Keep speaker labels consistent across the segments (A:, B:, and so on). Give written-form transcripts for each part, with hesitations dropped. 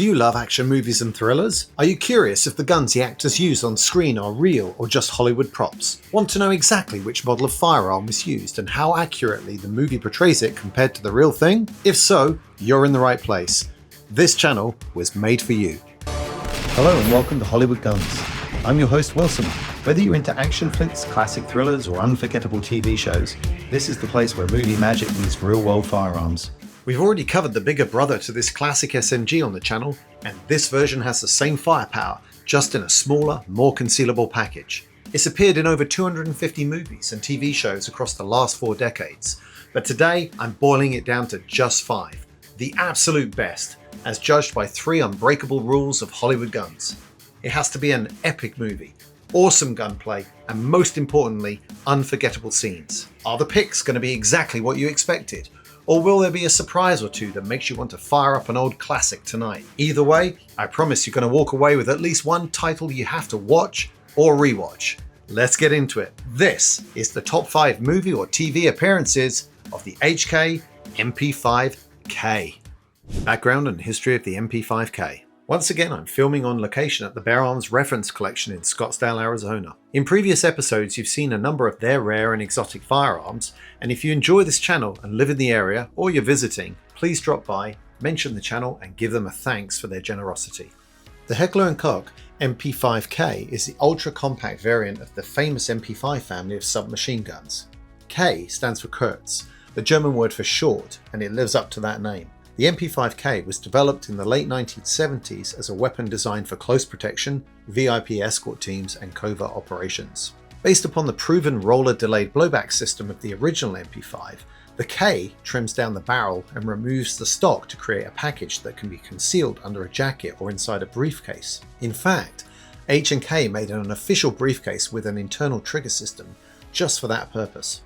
A: Do you love action movies and thrillers? Are you curious if the guns the actors use on screen are real or just Hollywood props? Want to know exactly which model of firearm was used and how accurately the movie portrays it compared to the real thing? If so, you're in the right place. This channel was made for you.
B: Hello and welcome to Hollywood Guns. I'm your host Wilson. Whether you're into action flicks, classic thrillers or unforgettable TV shows, this is the place where movie magic meets real-world firearms.
A: We've already covered the bigger brother to this classic SMG on the channel, and this version has the same firepower, just in a smaller, more concealable package. It's appeared in over 250 movies and TV shows across the last 4 decades, but today I'm boiling it down to just 5. The absolute best, as judged by 3 unbreakable rules of Hollywood guns. It has to be an epic movie, awesome gunplay, and most importantly, unforgettable scenes. Are the picks going to be exactly what you expected? Or will there be a surprise or two that makes you want to fire up an old classic tonight? Either way, I promise you're going to walk away with at least one title you have to watch or rewatch. Let's get into it. This is the top 5 movie or TV appearances of the HK MP5K. Background and history of the MP5K. Once again, I'm filming on location at the Bear Arms Reference Collection in Scottsdale, Arizona. In previous episodes, you've seen a number of their rare and exotic firearms, and if you enjoy this channel and live in the area or you're visiting, please drop by, mention the channel, and give them a thanks for their generosity. The Heckler & Koch MP5K is the ultra-compact variant of the famous MP5 family of submachine guns. K stands for Kurz, the German word for short, and it lives up to that name. The MP5K was developed in the late 1970s as a weapon designed for close protection, VIP escort teams, and covert operations. Based upon the proven roller-delayed blowback system of the original MP5, the K trims down the barrel and removes the stock to create a package that can be concealed under a jacket or inside a briefcase. In fact, H&K made an official briefcase with an internal trigger system just for that purpose.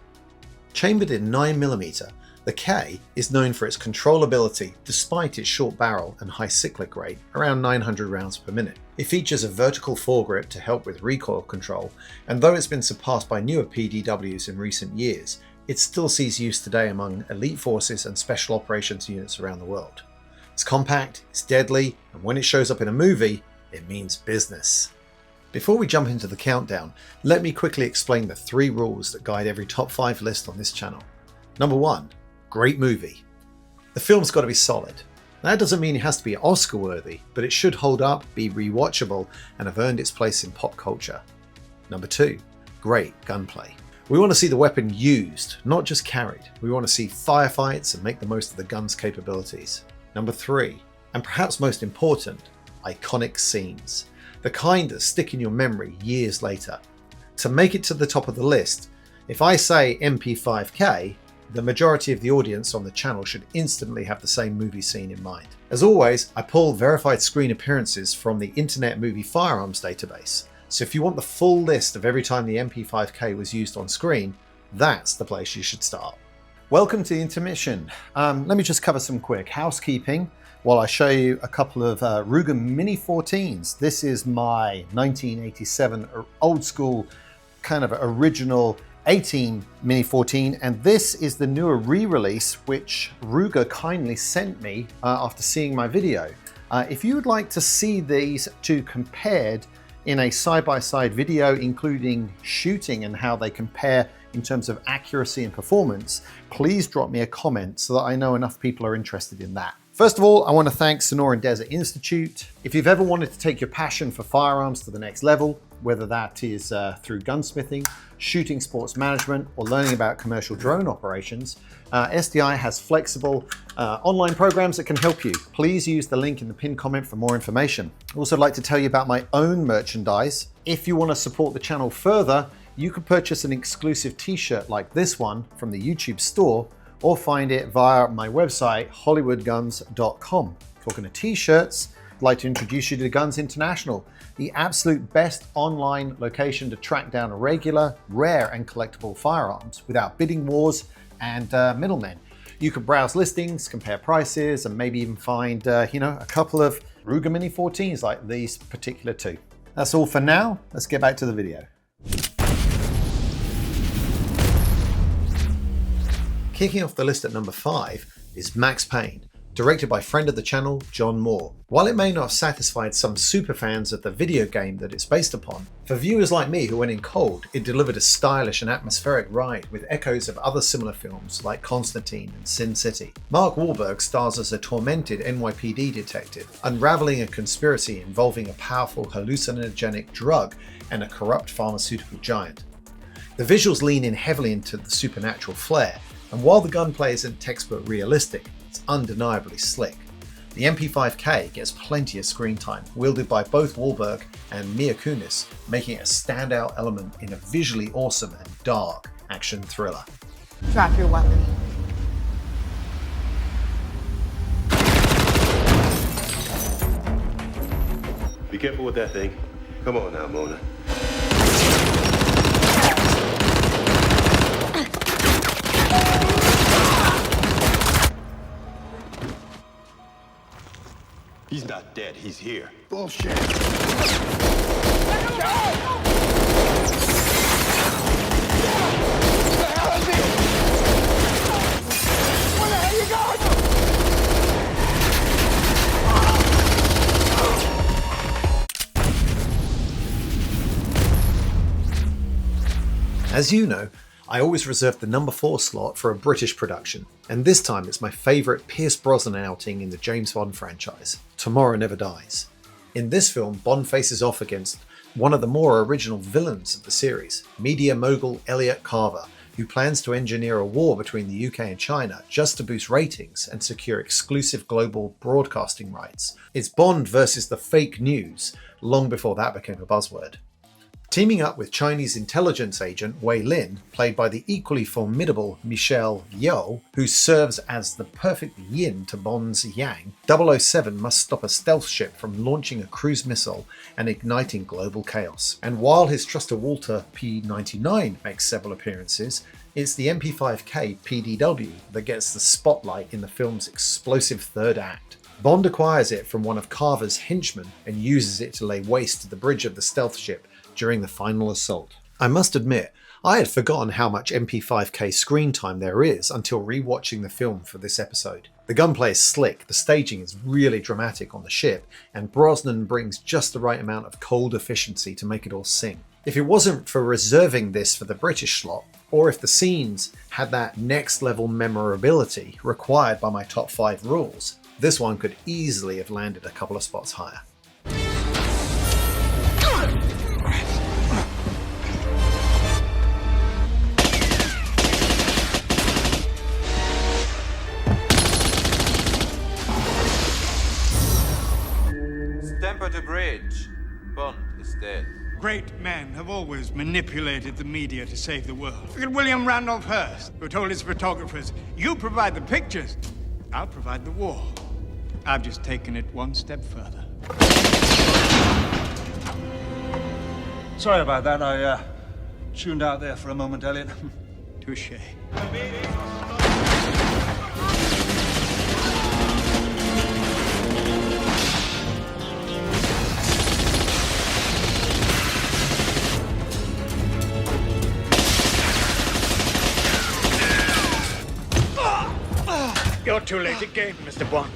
A: Chambered in 9mm, the K is known for its controllability despite its short barrel and high cyclic rate, around 900 rounds per minute. It features a vertical foregrip to help with recoil control, and though it's been surpassed by newer PDWs in recent years, it still sees use today among elite forces and special operations units around the world. It's compact, it's deadly, and when it shows up in a movie, it means business. Before we jump into the countdown, let me quickly explain the 3 rules that guide every top 5 list on this channel. Number 1. Great movie. The film's got to be solid. That doesn't mean it has to be Oscar worthy, but it should hold up, be rewatchable, and have earned its place in pop culture. Number 2, great gunplay. We want to see the weapon used, not just carried. We want to see firefights and make the most of the gun's capabilities. Number 3, and perhaps most important, iconic scenes. The kind that stick in your memory years later. To make it to the top of the list, if I say MP5K, the majority of the audience on the channel should instantly have the same movie scene in mind. As always, I pull verified screen appearances from the Internet Movie Firearms database. So if you want the full list of every time the MP5K was used on screen, that's the place you should start. Welcome to the intermission. Let me just cover some quick housekeeping while I show you a couple of Ruger Mini 14s. This is my 1987 old school kind of original 18 Mini 14, and this is the newer re-release which Ruger kindly sent me after seeing my video. If you would like to see these two compared in a side-by-side video including shooting and how they compare in terms of accuracy and performance, please drop me a comment so that I know enough people are interested in that. First of all, I want to thank Sonora and Desert Institute. If you've ever wanted to take your passion for firearms to the next level, whether that is through gunsmithing, shooting sports management, or learning about commercial drone operations, SDI has flexible online programs that can help you. Please use the link in the pinned comment for more information. I'd also like to tell you about my own merchandise. If you want to support the channel further, you can purchase an exclusive t-shirt like this one from the YouTube store, or find it via my website, hollywoodguns.com. Talking of t-shirts, I'd like to introduce you to Guns International, the absolute best online location to track down regular, rare, and collectible firearms without bidding wars and middlemen. You can browse listings, compare prices, and maybe even find a couple of Ruger Mini 14s like these particular two. That's all for now. Let's get back to the video. Kicking off the list at number 5 is Max Payne, directed by friend of the channel, John Moore. While it may not have satisfied some superfans of the video game that it's based upon, for viewers like me who went in cold, it delivered a stylish and atmospheric ride with echoes of other similar films like Constantine and Sin City. Mark Wahlberg stars as a tormented NYPD detective, unraveling a conspiracy involving a powerful hallucinogenic drug and a corrupt pharmaceutical giant. The visuals lean in heavily into the supernatural flair, and while the gunplay isn't textbook realistic, it's undeniably slick. The MP5K gets plenty of screen time, wielded by both Wahlberg and Mila Kunis, making it a standout element in a visually awesome and dark action thriller.
C: Drop your weapon.
D: Be careful with that thing. Come on now, Mona. He's not dead, he's here. Bullshit.
C: Let him go! Where the hell is he? Where the hell are you going?
A: As you know, I always reserve the number 4 slot for a British production, and this time it's my favourite Pierce Brosnan outing in the James Bond franchise, Tomorrow Never Dies. In this film, Bond faces off against one of the more original villains of the series, media mogul Elliot Carver, who plans to engineer a war between the UK and China just to boost ratings and secure exclusive global broadcasting rights. It's Bond versus the fake news, long before that became a buzzword. Teaming up with Chinese intelligence agent Wei Lin, played by the equally formidable Michelle Yeoh, who serves as the perfect yin to Bond's yang, 007 must stop a stealth ship from launching a cruise missile and igniting global chaos. And while his truster Walter P99 makes several appearances, it's the MP5K PDW that gets the spotlight in the film's explosive third act. Bond acquires it from one of Carver's henchmen and uses it to lay waste to the bridge of the stealth ship during the final assault. I must admit, I had forgotten how much MP5K screen time there is until rewatching the film for this episode. The gunplay is slick, the staging is really dramatic on the ship, and Brosnan brings just the right amount of cold efficiency to make it all sing. If it wasn't for reserving this for the British slot, or if the scenes had that next level memorability required by my top 5 rules, this one could easily have landed a couple of spots higher.
E: Temper to bridge. Bond is dead.
F: Great men have always manipulated the media to save the world. Look at William Randolph Hearst, who told his photographers, "You provide the pictures, I'll provide the war." I've just taken it one step further.
G: Sorry about that. I tuned out there for a moment, Elliot.
F: Touché. You're too late again, Mr. Bond.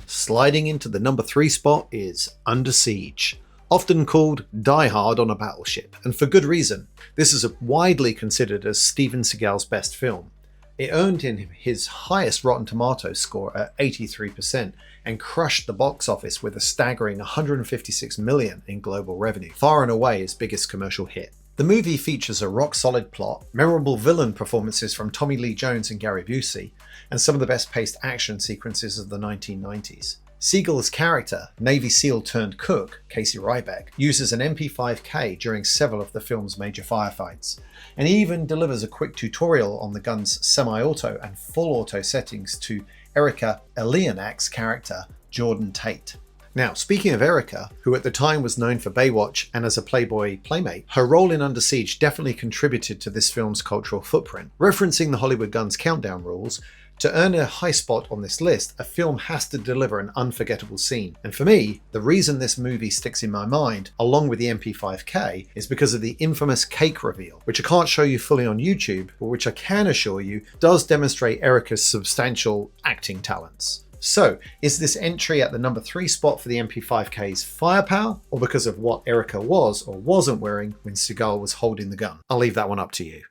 A: Sliding into the number 3 spot is Under Siege. Often called Die Hard on a Battleship, and for good reason. This is widely considered as Steven Seagal's best film. It earned him his highest Rotten Tomatoes score at 83% and crushed the box office with a staggering $156 million in global revenue, far and away his biggest commercial hit. The movie features a rock-solid plot, memorable villain performances from Tommy Lee Jones and Gary Busey, and some of the best-paced action sequences of the 1990s. Seagal's character, Navy SEAL turned cook, Casey Ryback, uses an MP5K during several of the film's major firefights, and he even delivers a quick tutorial on the gun's semi-auto and full-auto settings to Erika Elianak's character, Jordan Tate. Now, speaking of Erika, who at the time was known for Baywatch and as a Playboy playmate, her role in Under Siege definitely contributed to this film's cultural footprint. Referencing the Hollywood Guns countdown rules, To earn a high spot on this list, a film has to deliver an unforgettable scene. And for me, the reason this movie sticks in my mind, along with the MP5K, is because of the infamous cake reveal, which I can't show you fully on YouTube, but which I can assure you does demonstrate Erica's substantial acting talents. So, is this entry at the number 3 spot for the MP5K's firepower, or because of what Erica was or wasn't wearing when Seagal was holding the gun? I'll leave that one up to you.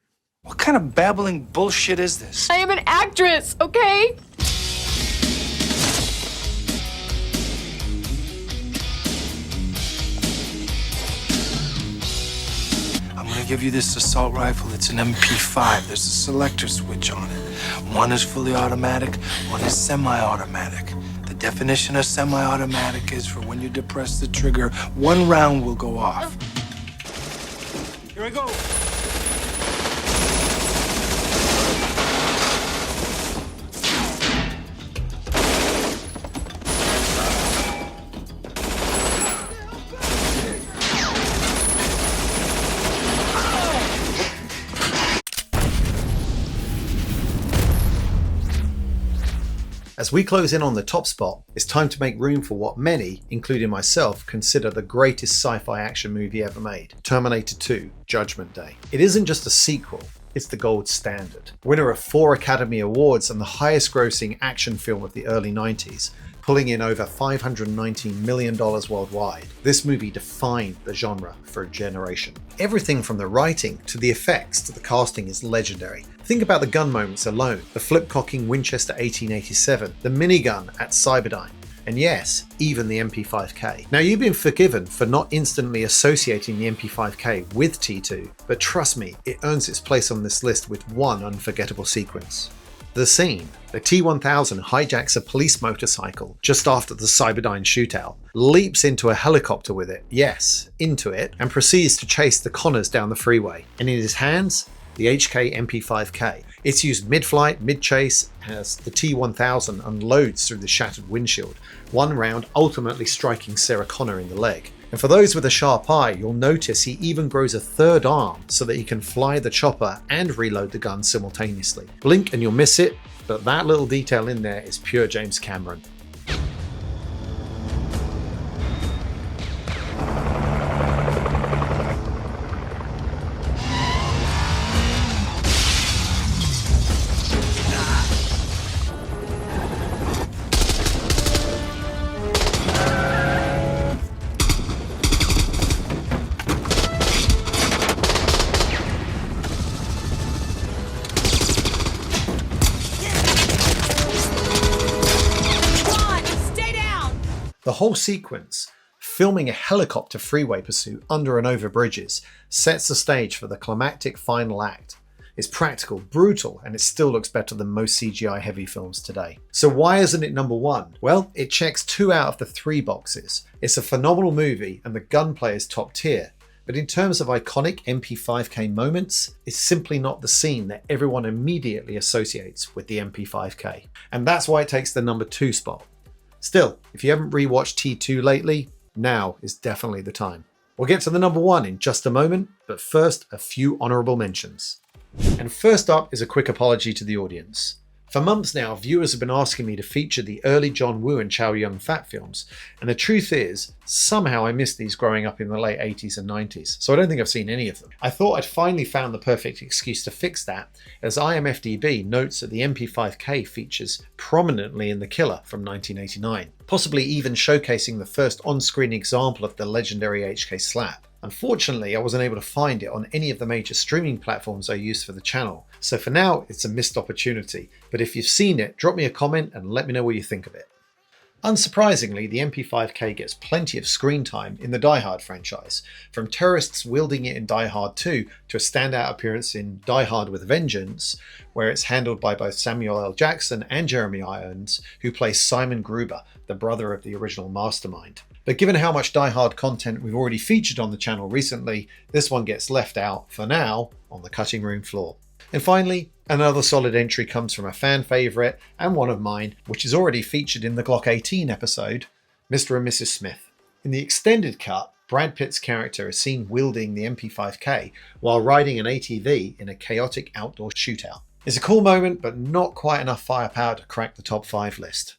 H: What kind of babbling bullshit is this?
C: I am an actress, okay?
H: I'm gonna give you this assault rifle. It's an MP5. There's a selector switch on it. One is fully automatic, one is semi-automatic. The definition of semi-automatic is for when you depress the trigger, one round will go off. Here we go.
A: As we close in on the top spot, it's time to make room for what many, including myself, consider the greatest sci-fi action movie ever made, Terminator 2: Judgment Day. It isn't just a sequel, it's the gold standard. Winner of 4 Academy Awards and the highest grossing action film of the early 90s, pulling in over $519 million worldwide. This movie defined the genre for a generation. Everything from the writing to the effects to the casting is legendary. Think about the gun moments alone, the flip-cocking Winchester 1887, the minigun at Cyberdyne, and yes, even the MP5K. Now, you've been forgiven for not instantly associating the MP5K with T2, but trust me, it earns its place on this list with one unforgettable sequence. The scene. The T-1000 hijacks a police motorcycle just after the Cyberdyne shootout, leaps into a helicopter with it, yes, into it, and proceeds to chase the Connors down the freeway. And in his hands, the HK MP5K. It's used mid-flight, mid-chase, as the T-1000 unloads through the shattered windshield, one round ultimately striking Sarah Connor in the leg. And for those with a sharp eye, you'll notice he even grows a third arm so that he can fly the chopper and reload the gun simultaneously. Blink and you'll miss it, but that little detail in there is pure James Cameron. The whole sequence, filming a helicopter freeway pursuit under and over bridges, sets the stage for the climactic final act. It's practical, brutal, and it still looks better than most CGI heavy films today. So why isn't it number 1? Well, it checks 2 out of the 3 boxes. It's a phenomenal movie and the gunplay is top tier. But in terms of iconic MP5K moments, it's simply not the scene that everyone immediately associates with the MP5K. And that's why it takes the number 2 spot. Still, if you haven't rewatched T2 lately, now is definitely the time. We'll get to the number 1 in just a moment, but first a few honourable mentions. And first up is a quick apology to the audience. For months now, viewers have been asking me to feature the early John Woo and Chow Yun-fat films, and the truth is, somehow I missed these growing up in the late 80s and 90s, so I don't think I've seen any of them. I thought I'd finally found the perfect excuse to fix that, as IMFDB notes that the MP5K features prominently in The Killer from 1989, possibly even showcasing the first on-screen example of the legendary HK slap. Unfortunately, I wasn't able to find it on any of the major streaming platforms I use for the channel, so for now it's a missed opportunity, but if you've seen it, drop me a comment and let me know what you think of it. Unsurprisingly, the MP5K gets plenty of screen time in the Die Hard franchise, from terrorists wielding it in Die Hard 2 to a standout appearance in Die Hard with Vengeance, where it's handled by both Samuel L. Jackson and Jeremy Irons, who plays Simon Gruber, the brother of the original mastermind. But given how much Die Hard content we've already featured on the channel recently, this one gets left out, for now, on the cutting room floor. And finally, another solid entry comes from a fan favourite, and one of mine, which is already featured in the Glock 18 episode, Mr. and Mrs. Smith. In the extended cut, Brad Pitt's character is seen wielding the MP5K while riding an ATV in a chaotic outdoor shootout. It's a cool moment, but not quite enough firepower to crack the top 5 list.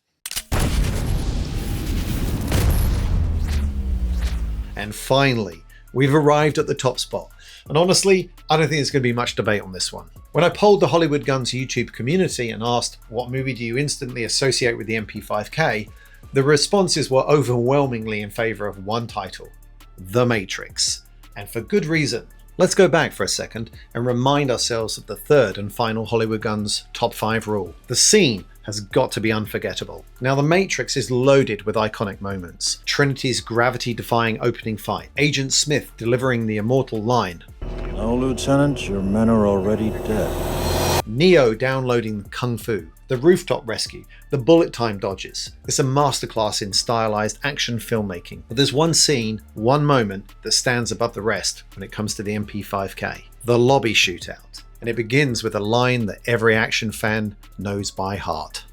A: And finally, we've arrived at the top spot. And honestly, I don't think there's going to be much debate on this one. When I polled the Hollywood Guns YouTube community and asked, what movie do you instantly associate with the MP5K? The responses were overwhelmingly in favor of one title, The Matrix. And for good reason. Let's go back for a second and remind ourselves of the third and final Hollywood Guns top 5 rule. The scene has got to be unforgettable. Now, The Matrix is loaded with iconic moments. Trinity's gravity-defying opening fight, Agent Smith delivering the immortal line,
I: "No, Lieutenant, your men are already dead."
A: Neo downloading Kung Fu, the rooftop rescue, the bullet time dodges. It's a masterclass in stylized action filmmaking. But there's one scene, one moment that stands above the rest when it comes to the MP5K. The lobby shootout. And it begins with a line that every action fan knows by heart.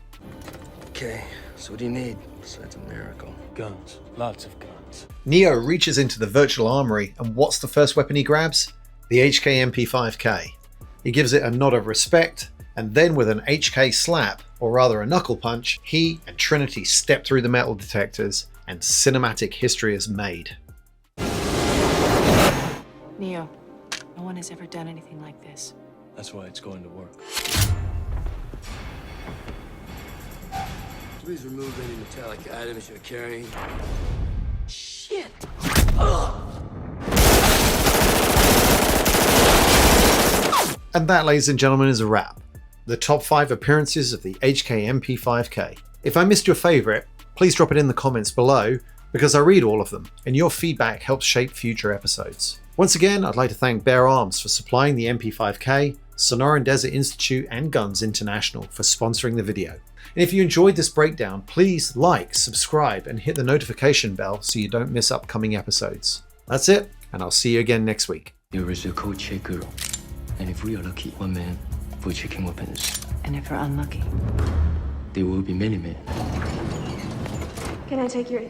J: Okay, so what do you need besides a miracle?
G: Guns. Lots of guns.
A: Neo reaches into the virtual armory, and what's the first weapon he grabs? The HK MP5K. He gives it a nod of respect, and then with an HK slap, or rather a knuckle punch, he and Trinity step through the metal detectors, and cinematic history is made.
C: Neo, no one has ever done anything like this.
G: That's why it's going to work.
J: Please remove any metallic items you're carrying. Shit!
A: And that, ladies and gentlemen, is a wrap. The top 5 appearances of the HK MP5K. If I missed your favourite, please drop it in the comments below, because I read all of them, and your feedback helps shape future episodes. Once again, I'd like to thank Bear Arms for supplying the MP5K, Sonoran Desert Institute and Guns International for sponsoring the video. And if you enjoyed this breakdown, please like, subscribe, and hit the notification bell so you don't miss upcoming episodes. That's it, and I'll see you again next week.
J: There is a code checker, and if we are lucky, one man for checking weapons.
C: And if we're unlucky,
J: There will be many men.
K: Can I take your